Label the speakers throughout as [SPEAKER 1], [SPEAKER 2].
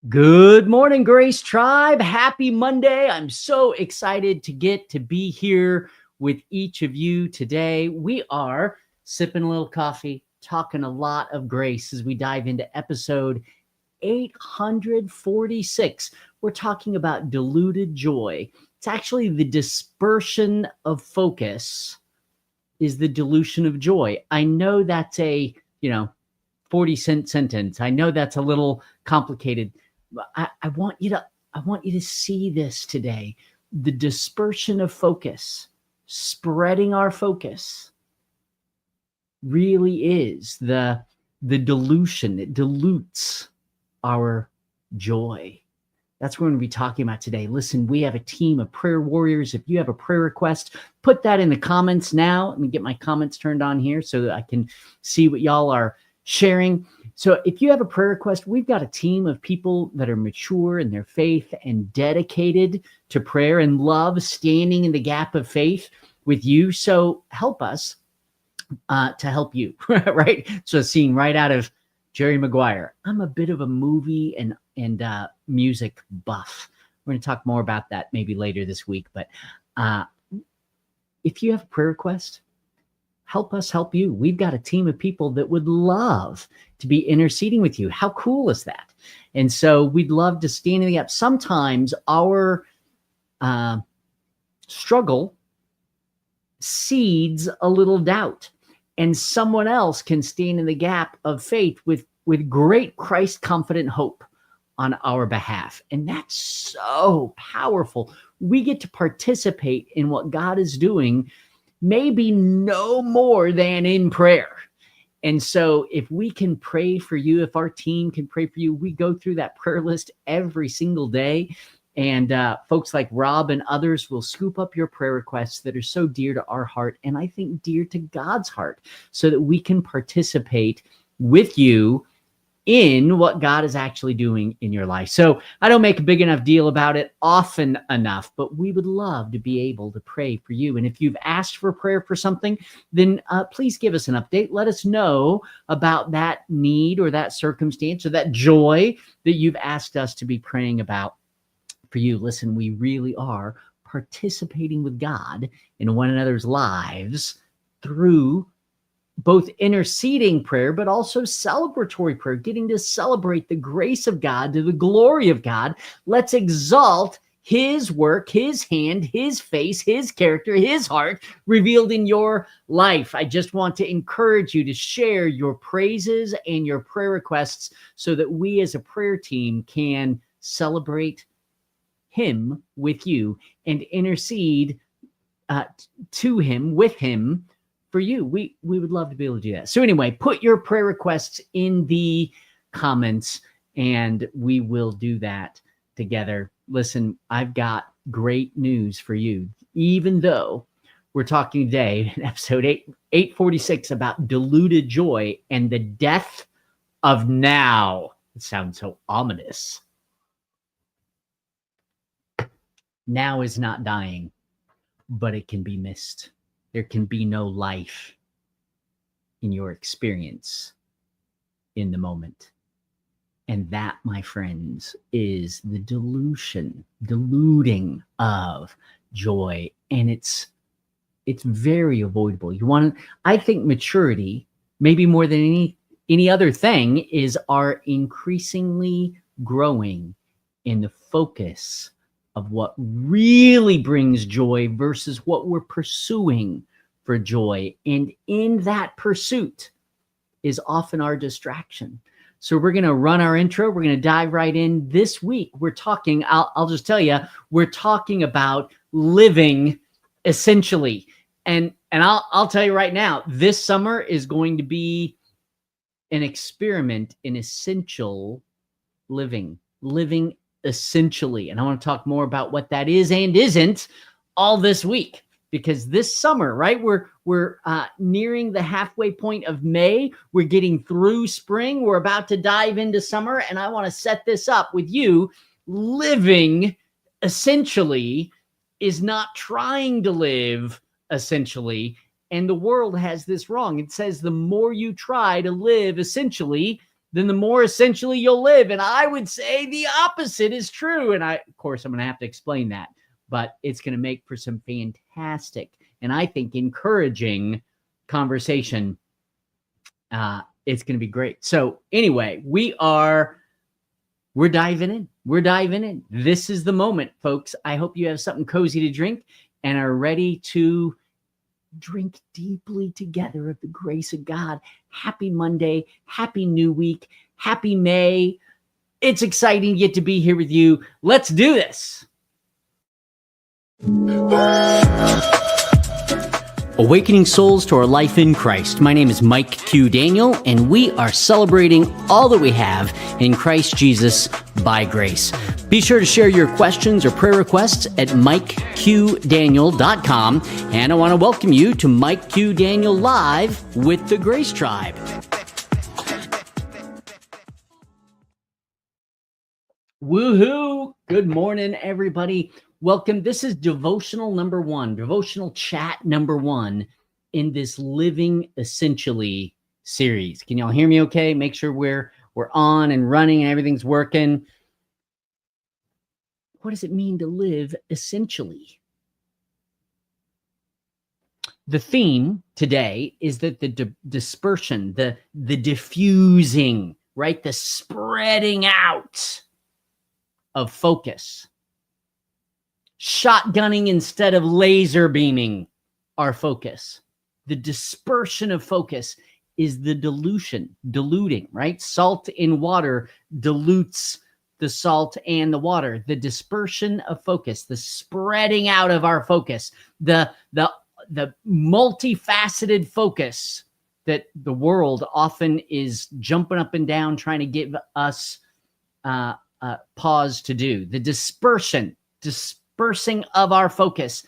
[SPEAKER 1] Good morning, Grace Tribe. Happy Monday. I'm so excited to get to be here with each of you today. We are sipping a little coffee, talking a lot of grace as we dive into episode 846. We're talking about diluted joy. It's actually the dispersion of focus is the dilution of joy. I know that's a, 40-cent sentence. I know that's a little complicated. I want you to see this today. The dispersion of focus, spreading our focus, really is the dilution. It dilutes our joy. That's what we're going to be talking about today. Listen, we have a team of prayer warriors. If you have a prayer request, put that in the comments now. Let me get my comments turned on here so that I can see what y'all are sharing. So if you have a prayer request, we've got a team of people that are mature in their faith and dedicated to prayer and love standing in the gap of faith with you. So help us to help you, right? So seeing right out of Jerry Maguire, I'm a bit of a movie and music buff. We're going to talk more about that maybe later this week. But if you have a prayer request, help us help you. We've got a team of people that would love to be interceding with you. How cool is that? And so we'd love to stand in the gap. Sometimes our struggle seeds a little doubt, and someone else can stand in the gap of faith with great Christ-confident hope on our behalf. And that's so powerful. We get to participate in what God is doing, maybe no more than in prayer. And so if we can pray for you, if our team can pray for you, we go through that prayer list every single day. And folks like Rob and others will scoop up your prayer requests that are so dear to our heart, and I think dear to God's heart, so that we can participate with you in what God is actually doing in your life. So I don't make a big enough deal about it often enough, but we would love to be able to pray for you. And if you've asked for prayer for something, then please give us an update. Let us know about that need or that circumstance or that joy that you've asked us to be praying about for you. Listen, we really are participating with God in one another's lives through both interceding prayer, but also celebratory prayer, getting to celebrate the grace of God, to the glory of God. Let's exalt his work, his hand, his face, his character, his heart revealed in your life. I just want to encourage you to share your praises and your prayer requests so that we as a prayer team can celebrate him with you and intercede to him, with him, for you. We would love to be able to do that. So anyway, put your prayer requests in the comments and we will do that together. Listen, I've got great news for you. Even though we're talking today in episode 846 about diluted joy and the death of now. It sounds so ominous. Now is not dying, but it can be missed. There can be no life in your experience in the moment. And that, my friends, is the diluting of joy. And it's very avoidable. I think maturity, maybe more than any other thing, is our increasingly growing in the focus of what really brings joy versus what we're pursuing for joy. And in that pursuit is often our distraction. So we're going to run our intro. We're going to dive right in. This week, we're talking, I'll just tell you, we're talking about living essentially. And I'll tell you right now, this summer is going to be an experiment in essential living essentially. And I want to talk more about what that is and isn't all this week, because this summer, right, we're nearing the halfway point of May. We're getting through spring. We're about to dive into summer. And I want to set this up with you. Living essentially is not trying to live essentially. And the world has this wrong. It says the more you try to live essentially, then the more essentially you'll live. And I would say the opposite is true. And of course, I'm going to have to explain that, but it's going to make for some fantastic and I think encouraging conversation. It's going to be great. So anyway, we're diving in. We're diving in. This is the moment, folks. I hope you have something cozy to drink and are ready to drink deeply together of the grace of God. Happy Monday. Happy new week. Happy May. It's exciting to get to be here with you. Let's do this. Awakening souls to our life in Christ. My name is Mike Q. Daniel, and we are celebrating all that we have in Christ Jesus by grace. Be sure to share your questions or prayer requests at MikeQDaniel.com. And I want to welcome you to Mike Q. Daniel Live with the Grace Tribe. Woohoo! Good morning, everybody. Welcome. This is devotional number 1, devotional chat number 1 in this Living Essentially series. Can y'all hear me okay? Make sure we're on and running and everything's working. What does it mean to live essentially? The theme today is that the dispersion, the diffusing, right? The spreading out of focus. Shotgunning instead of laser beaming our focus. The dispersion of focus is the diluting, right? Salt in water dilutes the salt and the water. The dispersion of focus, the spreading out of our focus, the multifaceted focus that the world often is jumping up and down trying to give us pause to do. The dispersing of our focus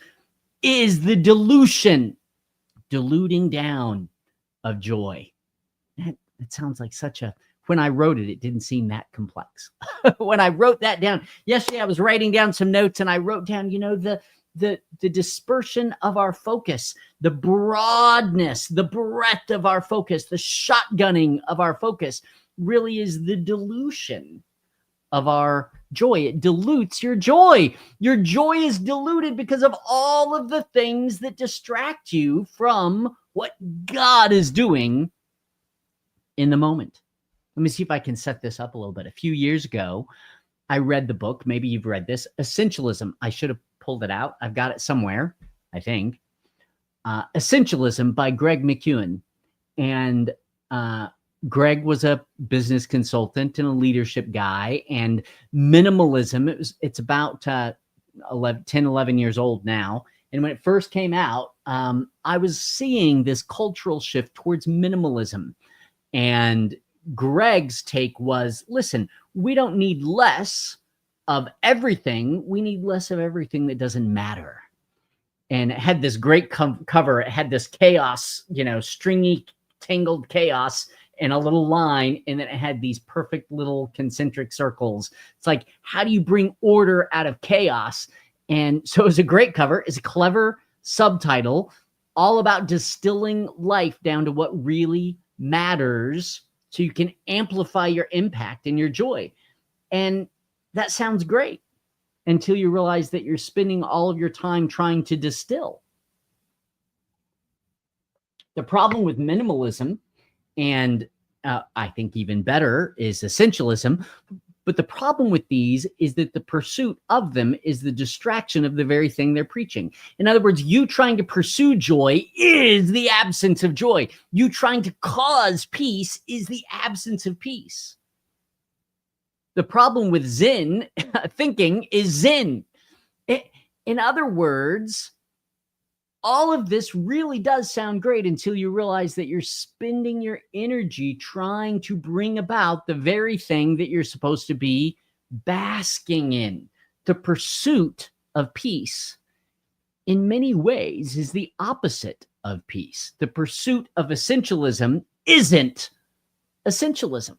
[SPEAKER 1] is the diluting down of joy. It sounds like when I wrote it, it didn't seem that complex. When I wrote that down, yesterday I was writing down some notes and I wrote down, the dispersion of our focus, the broadness, the breadth of our focus, the shotgunning of our focus really is the dilution of our joy. It dilutes your joy. Your joy is diluted because of all of the things that distract you from what God is doing in the moment. Let me see if I can set this up a little bit. A few years ago, I read the book. Maybe you've read this, Essentialism. I should have pulled it out. I've got it somewhere, I think. Essentialism by Greg McKeown. And Greg was a business consultant and a leadership guy, and minimalism, it's about 10, 11 years old now. And when it first came out, I was seeing this cultural shift towards minimalism. And Greg's take was, listen, we don't need less of everything. We need less of everything that doesn't matter. And it had this great cover. It had this chaos, stringy, tangled chaos and a little line, and then it had these perfect little concentric circles. It's like, how do you bring order out of chaos? And so it was a great cover. It's a clever subtitle, all about distilling life down to what really matters so you can amplify your impact and your joy. And that sounds great until you realize that you're spending all of your time trying to distill. The problem with minimalism, and I think even better, is essentialism. But the problem with these is that the pursuit of them is the distraction of the very thing they're preaching. In other words, you trying to pursue joy is the absence of joy. You trying to cause peace is the absence of peace. The problem with Zen thinking is Zen. In other words, all of this really does sound great until you realize that you're spending your energy trying to bring about the very thing that you're supposed to be basking in. The pursuit of peace, in many ways, is the opposite of peace. The pursuit of essentialism isn't essentialism.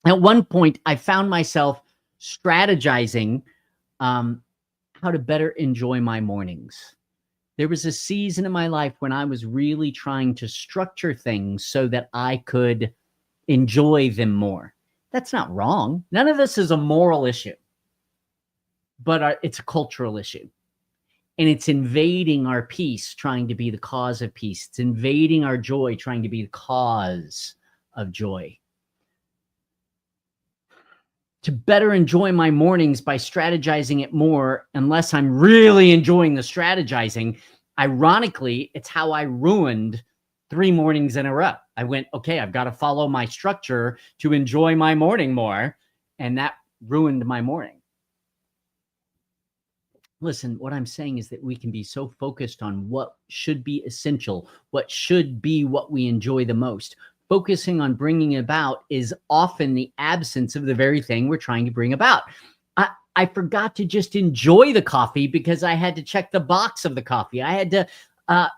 [SPEAKER 1] At one point, I found myself strategizing how to better enjoy my mornings. There was a season in my life when I was really trying to structure things so that I could enjoy them more. That's not wrong. None of this is a moral issue, but it's a cultural issue. And it's invading our peace, trying to be the cause of peace. It's invading our joy, trying to be the cause of joy. To better enjoy my mornings by strategizing it more, unless I'm really enjoying the strategizing, ironically, it's how I ruined 3 mornings in a row. I went, okay, I've got to follow my structure to enjoy my morning more. And that ruined my morning. Listen, what I'm saying is that we can be so focused on what should be essential, what should be what we enjoy the most. Focusing on bringing about is often the absence of the very thing we're trying to bring about. I forgot to just enjoy the coffee because I had to check the box of the coffee. I had to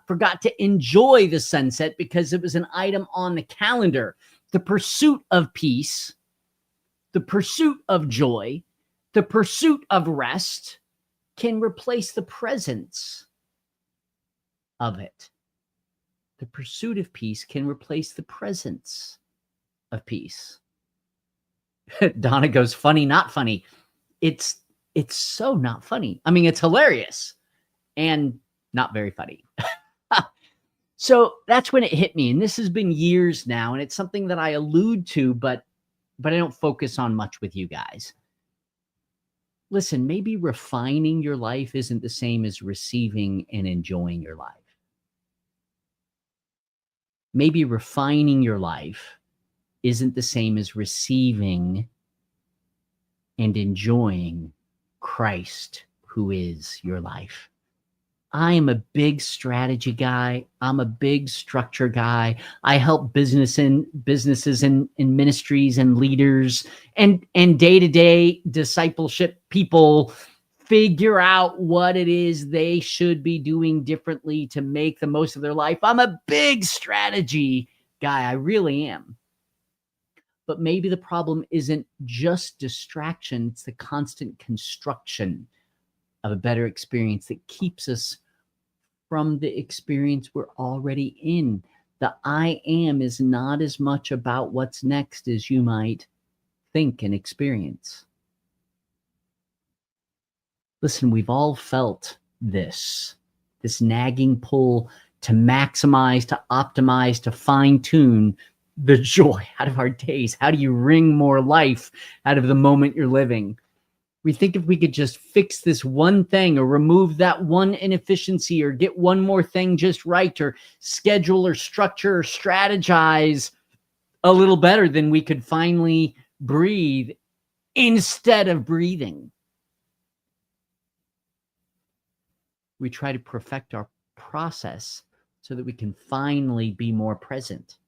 [SPEAKER 1] forgot to enjoy the sunset because it was an item on the calendar. The pursuit of peace, the pursuit of joy, the pursuit of rest can replace the presence of it. The pursuit of peace can replace the presence of peace. Donna goes, funny, not funny. It's so not funny. I mean, it's hilarious and not very funny. So that's when it hit me. And this has been years now. And it's something that I allude to, but I don't focus on much with you guys. Listen, maybe refining your life isn't the same as receiving and enjoying your life. Maybe refining your life isn't the same as receiving and enjoying Christ, who is your life. I am a big strategy guy. I'm a big structure guy. I help businesses and ministries and leaders and day-to-day discipleship people figure out what it is they should be doing differently to make the most of their life. I'm a big strategy guy. I really am. But maybe the problem isn't just distraction. It's the constant construction of a better experience that keeps us from the experience we're already in. The I am is not as much about what's next as you might think and experience. Listen, we've all felt this nagging pull to maximize, to optimize, to fine-tune the joy out of our days. How do you wring more life out of the moment you're living? We think if we could just fix this one thing or remove that one inefficiency or get one more thing just right or schedule or structure or strategize a little better, then we could finally breathe instead of breathing. We try to perfect our process so that we can finally be more present.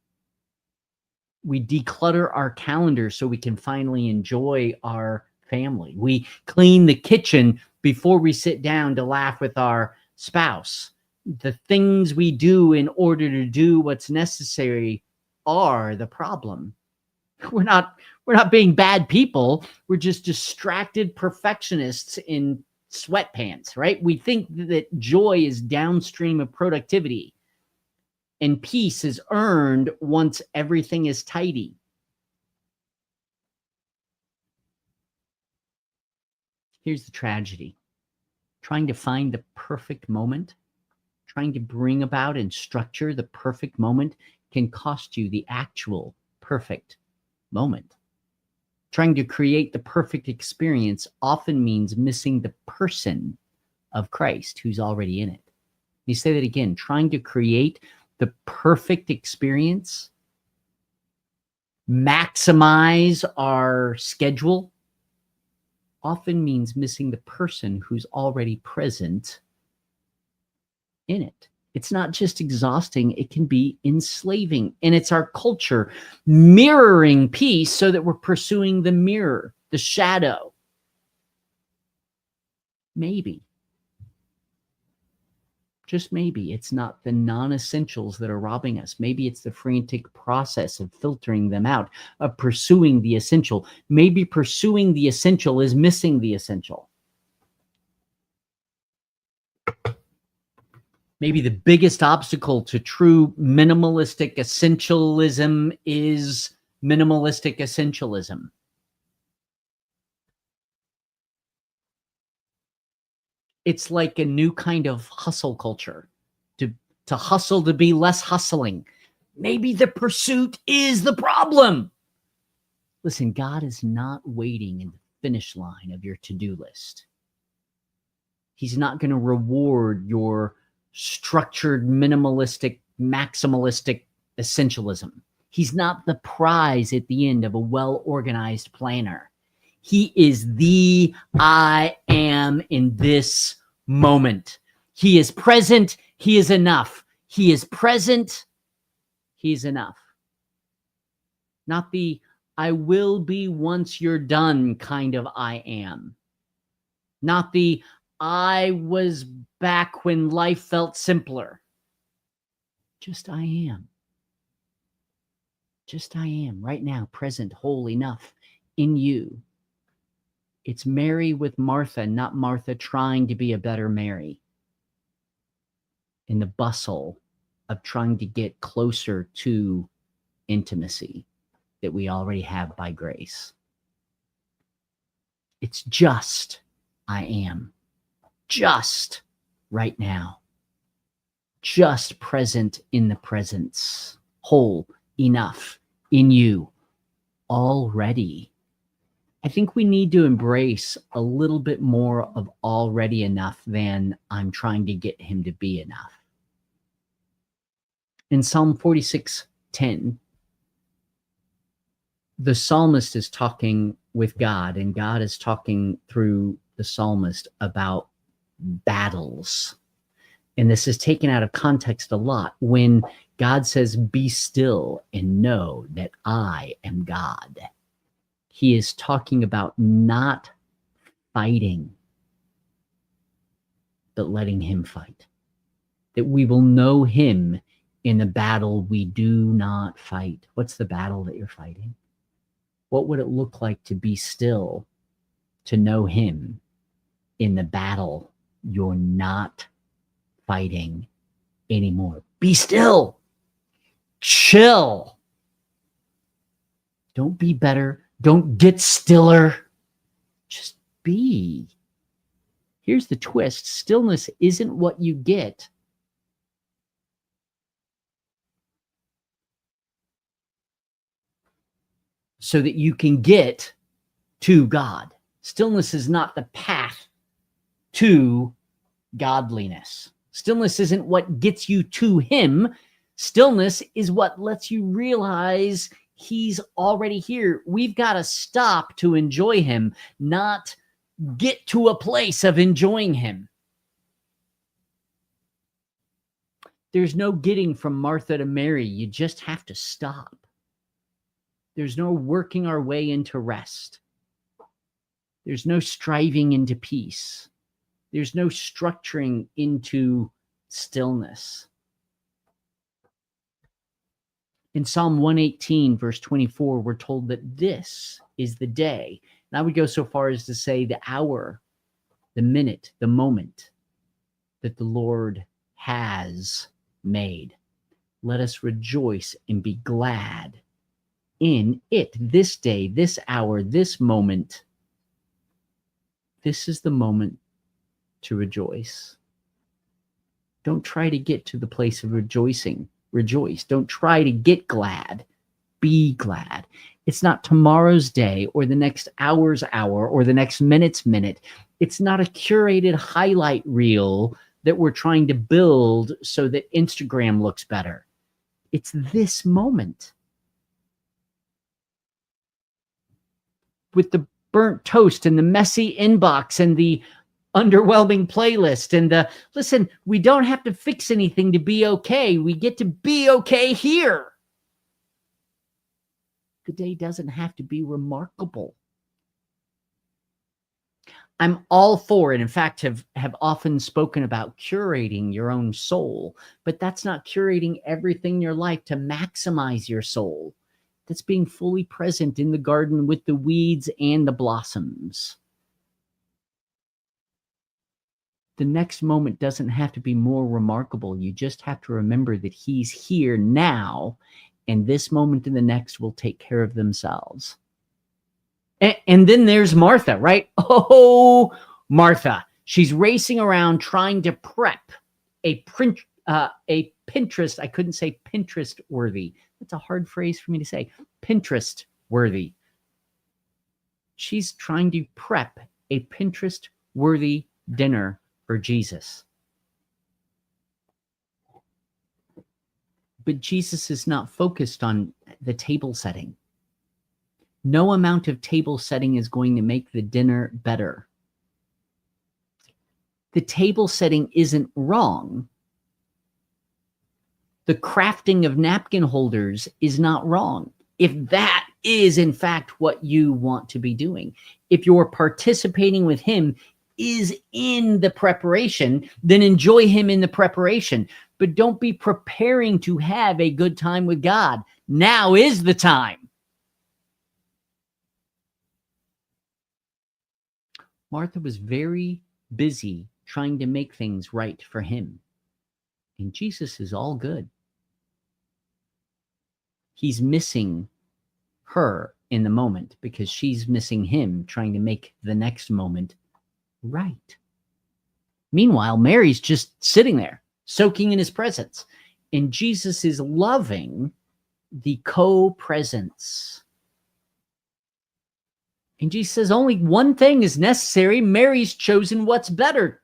[SPEAKER 1] We declutter our calendar so we can finally enjoy our family. We clean the kitchen before we sit down to laugh with our spouse. The things we do in order to do what's necessary are the problem. We're not being bad people. We're just distracted perfectionists in sweatpants, right? We think that joy is downstream of productivity and peace is earned once everything is tidy. Here's the tragedy. Trying to find the perfect moment, trying to bring about and structure the perfect moment can cost you the actual perfect moment. Trying to create the perfect experience often means missing the person of Christ who's already in it. Let me say that again. Trying to create the perfect experience, maximize our schedule, often means missing the person who's already present in it. It's not just exhausting, it can be enslaving. And it's our culture mirroring peace so that we're pursuing the mirror, the shadow. Maybe, just maybe, it's not the non-essentials that are robbing us. Maybe it's the frantic process of filtering them out, of pursuing the essential. Maybe pursuing the essential is missing the essential. Maybe the biggest obstacle to true minimalistic essentialism is minimalistic essentialism. It's like a new kind of hustle culture, to hustle, to be less hustling. Maybe the pursuit is the problem. Listen, God is not waiting in the finish line of your to-do list. He's not going to reward your structured, minimalistic, maximalistic essentialism. He's not the prize at the end of a well-organized planner. He is the I am in this moment. He is present. He is enough. He is present. He's enough. Not the I will be once you're done kind of I am. Not the I was back when life felt simpler. Just I am. Just I am right now, present, whole, enough in you. It's Mary with Martha, not Martha trying to be a better Mary. In the bustle of trying to get closer to intimacy that we already have by grace. It's just I am. Just right now. Just present in the presence. Whole, enough in you already. I think we need to embrace a little bit more of already enough than I'm trying to get him to be enough. In Psalm 46:10, the psalmist is talking with God, and God is talking through the psalmist about battles. And this is taken out of context a lot when God says, "Be still and know that I am God." He is talking about not fighting, but letting him fight. That we will know him in the battle we do not fight. What's the battle that you're fighting? What would it look like to be still, to know him in the battle you're not fighting anymore? Be still. Chill. Don't be better. Don't get stiller. Just be. Here's the twist. Stillness isn't what you get. So that you can get to God. Stillness is not the path to godliness. Stillness isn't what gets you to him. Stillness is what lets you realize he's already here. We've got to stop to enjoy him, not get to a place of enjoying him. There's no getting from Martha to Mary. You just have to stop. There's no working our way into rest. There's no striving into peace. There's no structuring into stillness. In Psalm 118, verse 24, we're told that this is the day. And I would go so far as to say the hour, the minute, the moment that the Lord has made. Let us rejoice and be glad in it. This day, this hour, this moment. This is the moment to rejoice. Don't try to get to the place of rejoicing. Rejoice. Don't try to get glad. Be glad. It's not tomorrow's day or the next hour's hour or the next minute's minute. It's not a curated highlight reel that we're trying to build so that Instagram looks better. It's this moment. With the burnt toast and the messy inbox and the underwhelming playlist and the, listen, we don't have to fix anything to be okay. We get to be okay here. The day doesn't have to be remarkable. I'm all for it. In fact, have often spoken about curating your own soul, but that's not curating everything in your life to maximize your soul. That's being fully present in the garden with the weeds and the blossoms. The next moment doesn't have to be more remarkable. You just have to remember that he's here now And this moment and the next will take care of themselves. And then there's Martha, right? Oh, Martha. She's racing around trying to prep a Pinterest. I couldn't say Pinterest worthy. That's a hard phrase for me to say. Pinterest worthy. She's trying to prep a Pinterest worthy dinner for Jesus. But Jesus is not focused on the table setting. No amount of table setting is going to make the dinner better. The table setting isn't wrong. The crafting of napkin holders is not wrong. If that is, in fact, what you want to be doing, if you're participating with him is in the preparation, then enjoy him in the preparation. But don't be preparing to have a good time with God. Now is the time. Martha was very busy trying to make things right for him. And Jesus is all good. He's missing her in the moment because she's missing him trying to make the next moment right. Meanwhile, Mary's just sitting there, soaking in his presence. And Jesus is loving the co-presence. And Jesus says only one thing is necessary. Mary's chosen what's better.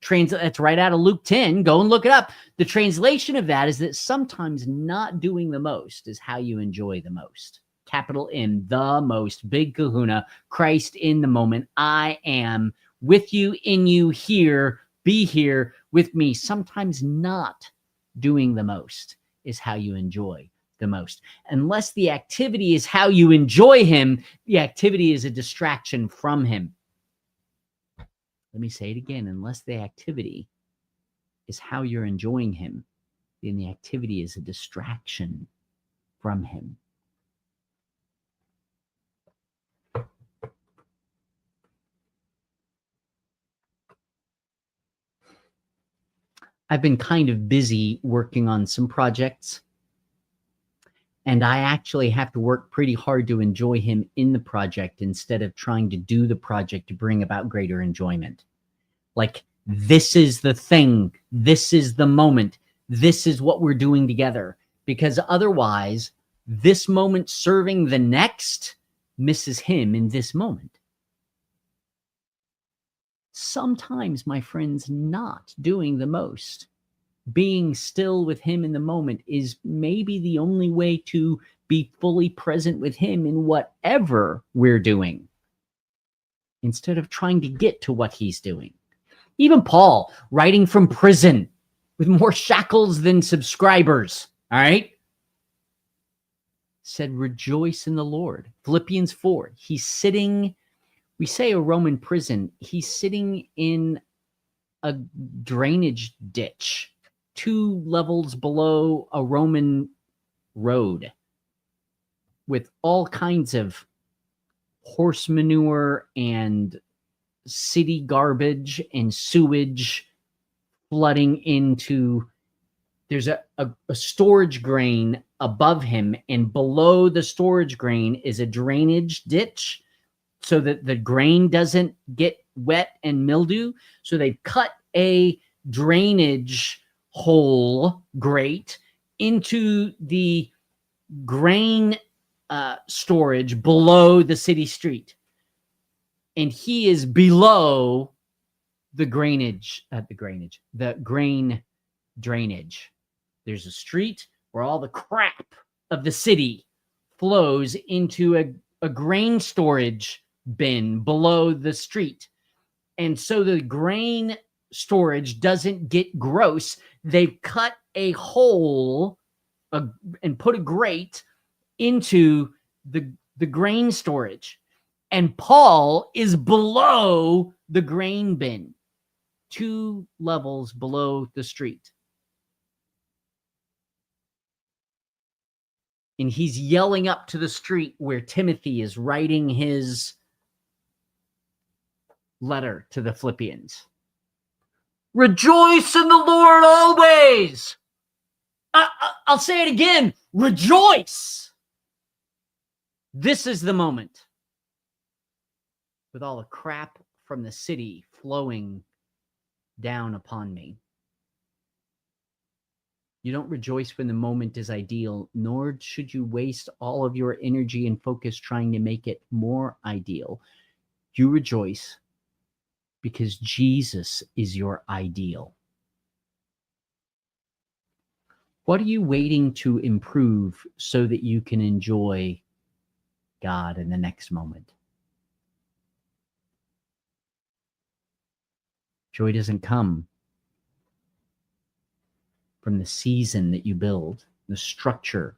[SPEAKER 1] That's right out of Luke 10. Go and look it up. The translation of that is that sometimes not doing the most is how you enjoy the most. Capital M, the most, big kahuna, Christ in the moment. I am with you, in you, here, be here with me. Sometimes not doing the most is how you enjoy the most. Unless the activity is how you enjoy him, the activity is a distraction from him. Let me say it again. Unless the activity is how you're enjoying him, then the activity is a distraction from him. I've been kind of busy working on some projects, and I actually have to work pretty hard to enjoy him in the project instead of trying to do the project to bring about greater enjoyment. Like, this is the thing. This is the moment. This is what we're doing together. Because otherwise, this moment serving the next misses him in this moment. Sometimes, my friends, not doing the most, being still with him in the moment is maybe the only way to be fully present with him in whatever we're doing, instead of trying to get to what he's doing. Even Paul, writing from prison with more shackles than subscribers, all right, said, rejoice in the Lord. Philippians 4, he's sitting, we say a Roman prison, he's sitting in a drainage ditch 2 levels below a Roman road with all kinds of horse manure and city garbage and sewage flooding into. There's a storage drain above him, and below the storage drain is a drainage ditch so that the grain doesn't get wet and mildew. So they've cut a drainage hole grate into the grain storage below the city street. And he is below the grain drainage. There's a street where all the crap of the city flows into a grain storage bin below the street. And so the grain storage doesn't get gross. They've cut a hole and put a grate into the grain storage. And Paul is below the grain bin, 2 levels below the street. And he's yelling up to the street where Timothy is writing his letter to the Philippians. Rejoice in the Lord always. I'll say it again. Rejoice. This is the moment. With all the crap from the city flowing down upon me. You don't rejoice when the moment is ideal, nor should you waste all of your energy and focus trying to make it more ideal. You rejoice because Jesus is your ideal. What are you waiting to improve so that you can enjoy God in the next moment? Joy doesn't come from the season that you build, the structure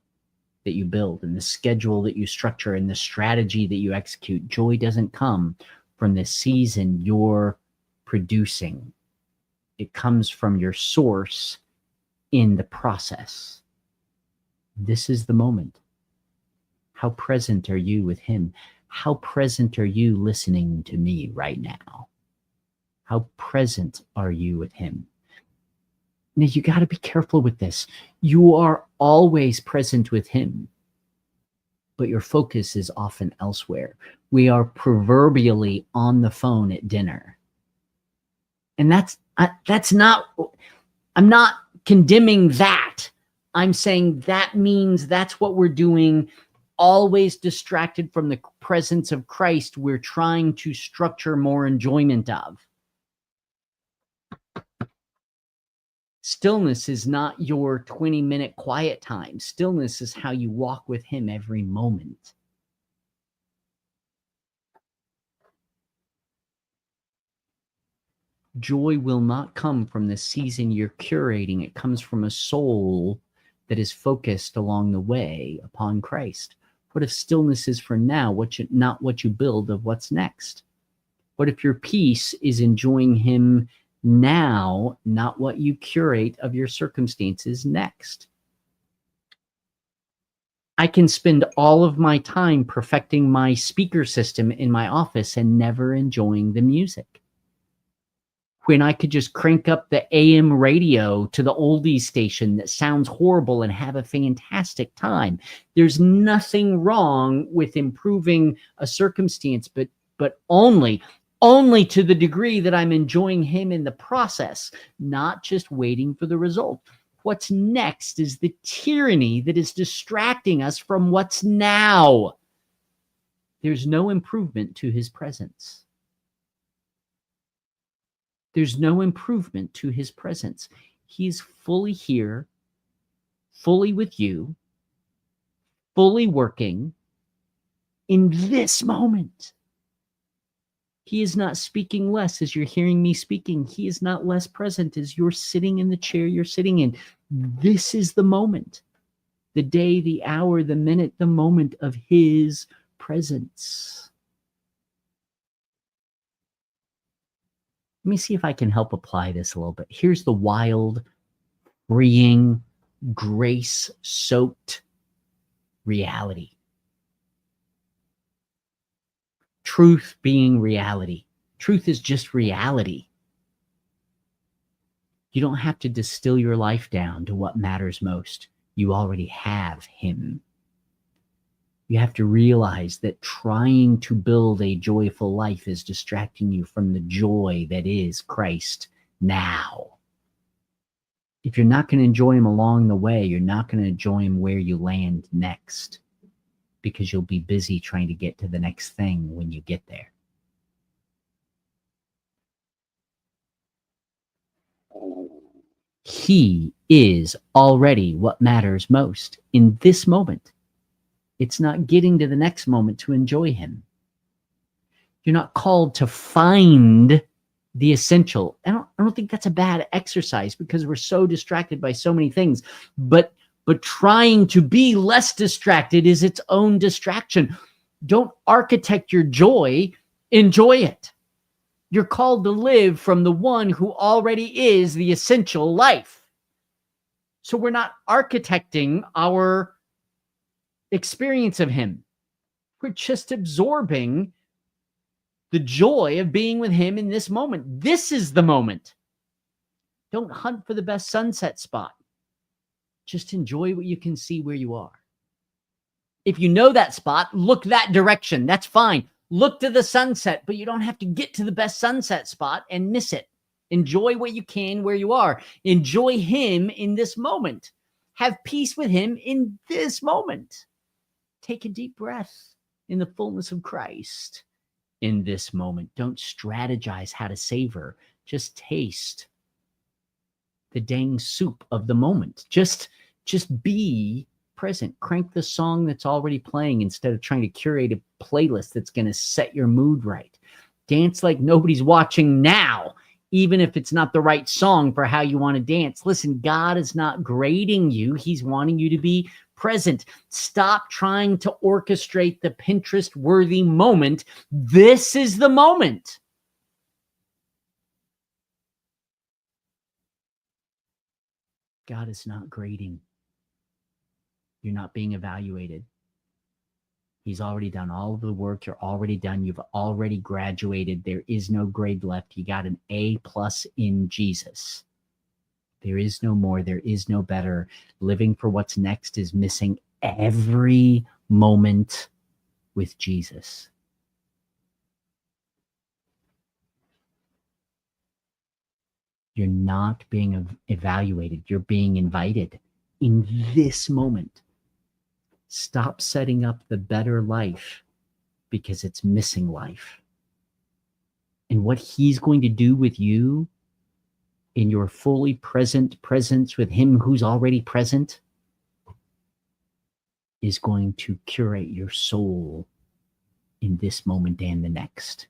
[SPEAKER 1] that you build, and the schedule that you structure, and the strategy that you execute. Joy doesn't come from the season you're producing. It comes from your source in the process. This is the moment. How present are you with him? How present are you listening to me right now? How present are you with him? Now, you got to be careful with this. You are always present with him, but your focus is often elsewhere. We are proverbially on the phone at dinner. And that's not, I'm not condemning that. I'm saying that means that's what we're doing, always distracted from the presence of Christ. We're trying to structure more enjoyment of. Stillness is not your 20-minute quiet time. Stillness is how you walk with him every moment. Joy will not come from the season you're curating. It comes from a soul that is focused along the way upon Christ. What if stillness is for now, not what you build of what's next? What if your peace is enjoying him now, not what you curate of your circumstances next? I can spend all of my time perfecting my speaker system in my office and never enjoying the music, when I could just crank up the AM radio to the oldies station that sounds horrible and have a fantastic time. There's nothing wrong with improving a circumstance, but only to the degree that I'm enjoying him in the process, not just waiting for the result. What's next is the tyranny that is distracting us from what's now. There's no improvement to his presence. There's no improvement to his presence. He's fully here, fully with you, fully working in this moment. He is not speaking less as you're hearing me speaking. He is not less present as you're sitting in the chair you're sitting in. This is the moment, the day, the hour, the minute, the moment of his presence. Let me see if I can help apply this a little bit. Here's the wild, freeing, grace-soaked reality. Truth being reality. Truth is just reality. You don't have to distill your life down to what matters most. You already have him. You have to realize that trying to build a joyful life is distracting you from the joy that is Christ now. If you're not going to enjoy him along the way, you're not going to enjoy him where you land next, because you'll be busy trying to get to the next thing when you get there. He is already what matters most in this moment. It's not getting to the next moment to enjoy him. You're not called to find the essential. I don't think that's a bad exercise, because we're so distracted by so many things. But trying to be less distracted is its own distraction. Don't architect your joy. Enjoy it. You're called to live from the one who already is the essential life. So we're not architecting our experience of him. We're just absorbing the joy of being with him in this moment. This is the moment. Don't hunt for the best sunset spot. Just enjoy what you can see where you are. If you know that spot, look that direction. That's fine. Look to the sunset, but you don't have to get to the best sunset spot and miss it. Enjoy what you can where you are. Enjoy him in this moment. Have peace with him in this moment. Take a deep breath in the fullness of Christ in this moment. Don't strategize how to savor. Just taste the dang soup of the moment. Just be present. Crank the song that's already playing instead of trying to curate a playlist that's going to set your mood right. Dance like nobody's watching now, even if it's not the right song for how you want to dance. Listen, God is not grading you. He's wanting you to be present. Stop trying to orchestrate the Pinterest-worthy moment. This is the moment. God is not grading. You're not being evaluated. He's already done all of the work. You're already done. You've already graduated. There is no grade left. You got an A+ in Jesus. There is no more. There is no better. Living for what's next is missing every moment with Jesus. You're not being evaluated. You're being invited in this moment. Stop setting up the better life because it's missing life. And what he's going to do with you in your fully present presence with him who's already present is going to curate your soul in this moment and the next.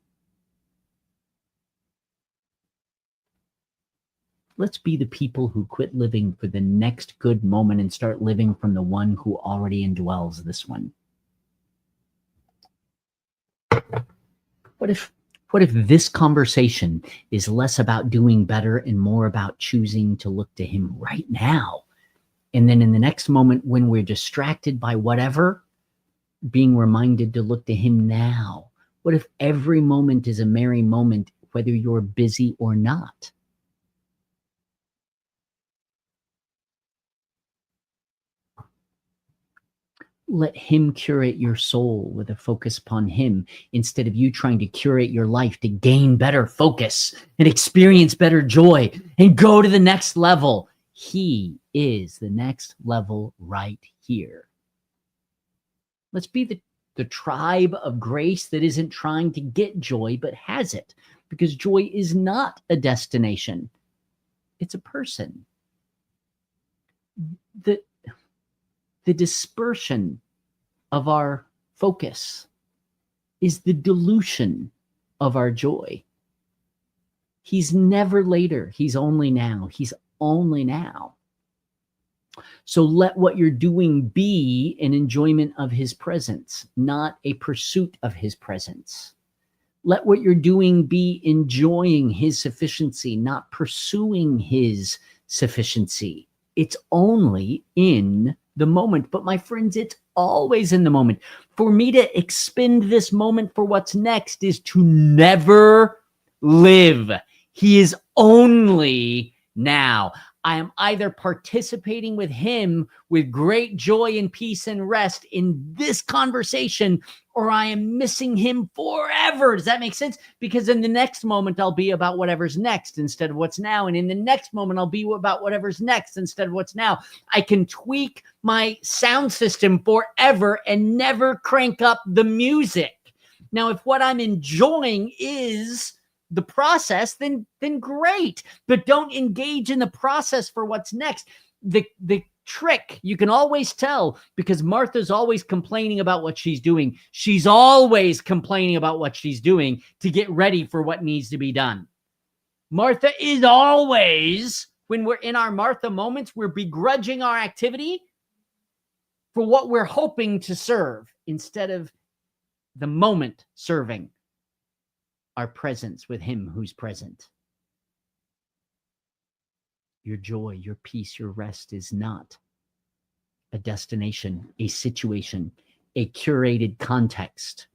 [SPEAKER 1] Let's be the people who quit living for the next good moment and start living from the one who already indwells this one. What if this conversation is less about doing better and more about choosing to look to him right now? And then in the next moment, when we're distracted by whatever, being reminded to look to him now. What if every moment is a merry moment, whether you're busy or not? Let him curate your soul with a focus upon him instead of you trying to curate your life to gain better focus and experience better joy and go to the next level. He is the next level right here. Let's be the tribe of grace that isn't trying to get joy but has it, because joy is not a destination. It's a person. The dispersion of our focus is the dilution of our joy. He's never later. He's only now. He's only now. So let what you're doing be an enjoyment of his presence, not a pursuit of his presence. Let what you're doing be enjoying his sufficiency, not pursuing his sufficiency. It's only in the moment. But my friends, it's always in the moment. For me to expend this moment for what's next is to never live. He is only now. I am either participating with him with great joy and peace and rest in this conversation, or I am missing him forever. Does that make sense? Because in the next moment, I'll be about whatever's next instead of what's now. And in the next moment, I'll be about whatever's next instead of what's now. I can tweak my sound system forever and never crank up the music. Now, if what I'm enjoying is the process, then great. But don't engage in the process for what's next. The trick, you can always tell, because Martha's always complaining about what she's doing. She's always complaining about what she's doing to get ready for what needs to be done. Martha is always, when we're in our Martha moments, we're begrudging our activity for what we're hoping to serve instead of the moment serving our presence with him who's present. Your joy, your peace, your rest is not a destination, a situation, a curated context.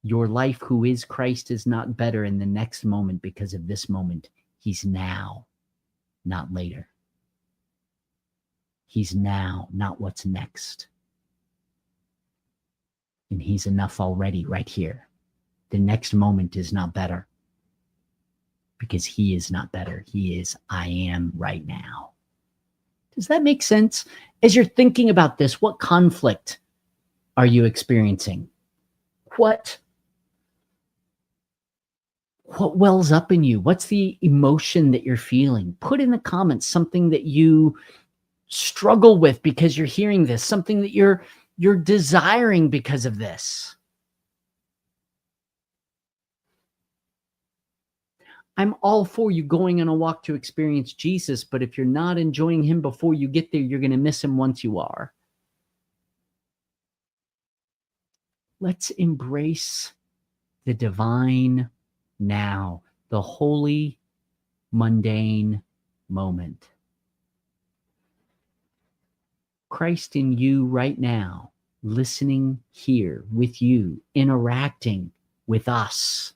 [SPEAKER 1] Your life, who is Christ, is not better in the next moment because of this moment. He's now, not later. He's now, not what's next. And he's enough already right here. The next moment is not better because he is not better. He is, I am right now. Does that make sense? As you're thinking about this, what conflict are you experiencing? What wells up in you? What's the emotion that you're feeling? Put in the comments something that you struggle with because you're hearing this, something that you're desiring because of this. I'm all for you going on a walk to experience Jesus, but if you're not enjoying him before you get there, you're going to miss him once you are. Let's embrace the divine now, the holy, mundane moment. Christ in you right now, listening here with you, interacting with us,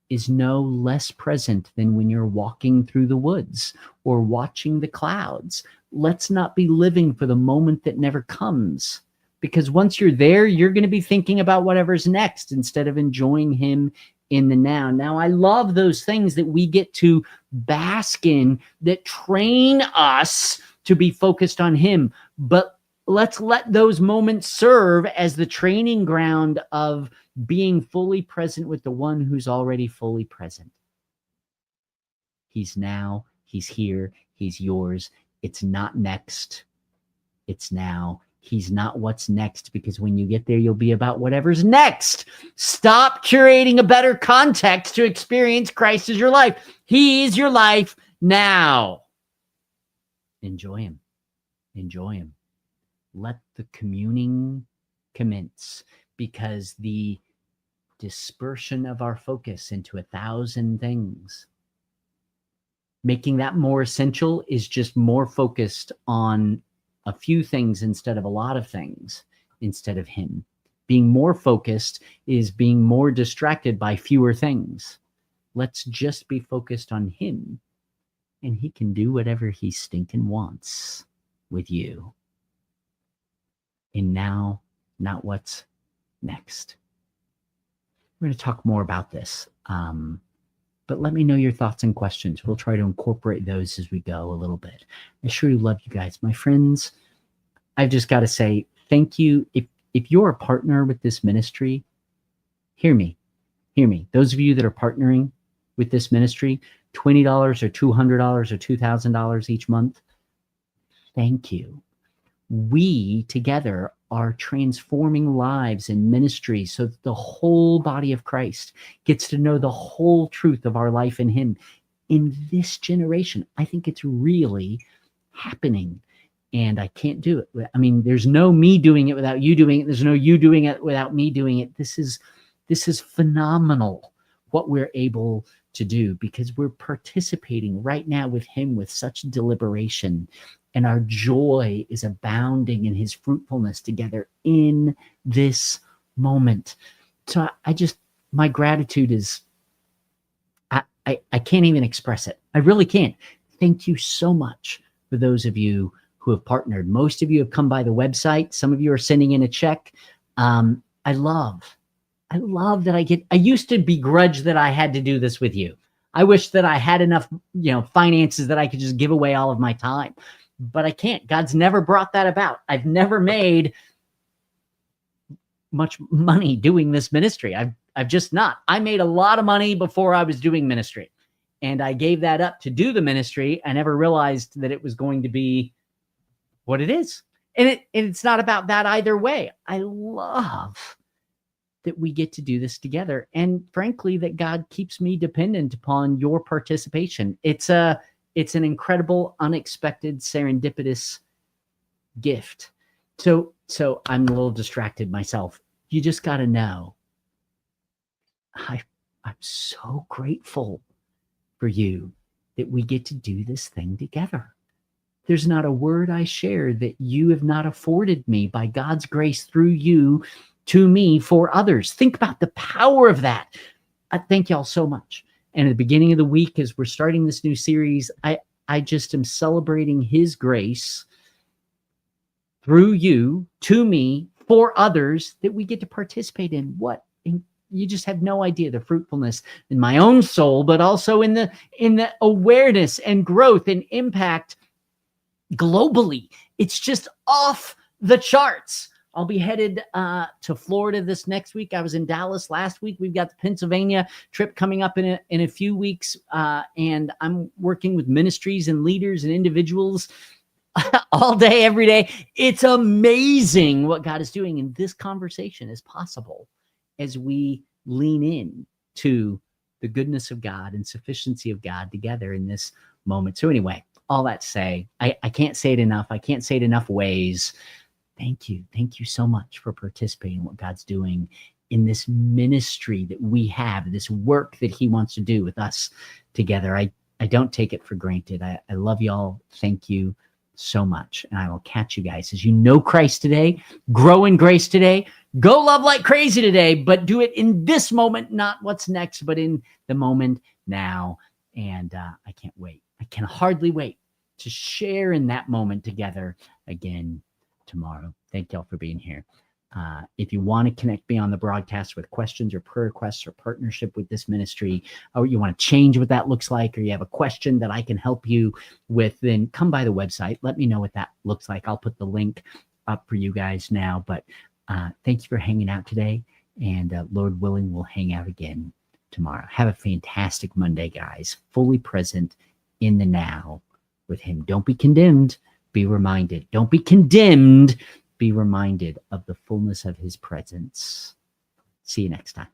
[SPEAKER 1] is no less present than when you're walking through the woods or watching the clouds. Let's not be living for the moment that never comes, because once you're there, you're going to be thinking about whatever's next instead of enjoying him in the now. Now, I love those things that we get to bask in that train us to be focused on him, but let's let those moments serve as the training ground of being fully present with the one who's already fully present. He's now, he's here, he's yours. It's not next, it's now. He's not what's next, because when you get there, you'll be about whatever's next. Stop curating a better context to experience Christ as your life. He's your life now. Enjoy him. Enjoy him. Let the communing commence, because the dispersion of our focus into 1,000 things, making that more essential, is just more focused on a few things instead of a lot of things, instead of him. Being more focused is being more distracted by fewer things. Let's just be focused on him, and he can do whatever he stinking wants with you. And now, not what's next. We're going to talk more about this, but let me know your thoughts and questions. We'll try to incorporate those as we go a little bit. I sure do love you guys. My friends, I've just got to say thank you. If you're a partner with this ministry, hear me. Those of you that are partnering with this ministry, $20 or $200 or $2,000 each month, thank you. We together are transforming lives and ministry so that the whole body of Christ gets to know the whole truth of our life in him in this generation. I think it's really happening, and I can't do it. I mean, there's no me doing it without you doing it. There's no you doing it without me doing it. This is phenomenal what we're able to do, because we're participating right now with him with such deliberation, and our joy is abounding in his fruitfulness together in this moment. So my gratitude is, I can't even express it. I really can't. Thank you so much for those of you who have partnered. Most of you have come by the website. Some of you are sending in a check. I love that I used to begrudge that I had to do this with you. I wish that I had enough, finances that I could just give away all of my time, but I can't. God's never brought that about. I've never made much money doing this ministry. I've just not. I made a lot of money before I was doing ministry, and I gave that up to do the ministry. I never realized that it was going to be what it is. And it's not about that either way. I love that we get to do this together. And frankly, that God keeps me dependent upon your participation. It's an incredible, unexpected, serendipitous gift. So I'm a little distracted myself. You just got to know, I'm so grateful for you that we get to do this thing together. There's not a word I share that you have not afforded me by God's grace through you to me for others. Think about the power of that. I thank y'all so much. And at the beginning of the week, as we're starting this new series, I just am celebrating his grace through you to me for others that we get to participate in. You just have no idea the fruitfulness in my own soul, but also in the awareness and growth and impact globally. It's just off the charts. I'll be headed to Florida this next week. I was in Dallas last week. We've got the Pennsylvania trip coming up in a few weeks, and I'm working with ministries and leaders and individuals all day, every day. It's amazing what God is doing, and this conversation is possible as we lean in to the goodness of God and sufficiency of God together in this moment. So anyway, all that to say, I can't say it enough. I can't say it enough ways. Thank you. Thank you so much for participating in what God's doing in this ministry that we have, this work that he wants to do with us together. I don't take it for granted. I love y'all. Thank you so much. And I will catch you guys as you know Christ today, grow in grace today, go love like crazy today, but do it in this moment, not what's next, but in the moment now. And I can't wait. I can hardly wait to share in that moment together again tomorrow. Thank y'all for being here. If you want to connect me on the broadcast with questions or prayer requests or partnership with this ministry, or you want to change what that looks like, or you have a question that I can help you with, then come by the website. Let me know what that looks like. I'll put the link up for you guys now. But thank you for hanging out today. And Lord willing, we'll hang out again tomorrow. Have a fantastic Monday, guys. Fully present in the now with him. Don't be condemned. Be reminded. Don't be condemned. Be reminded of the fullness of his presence. See you next time.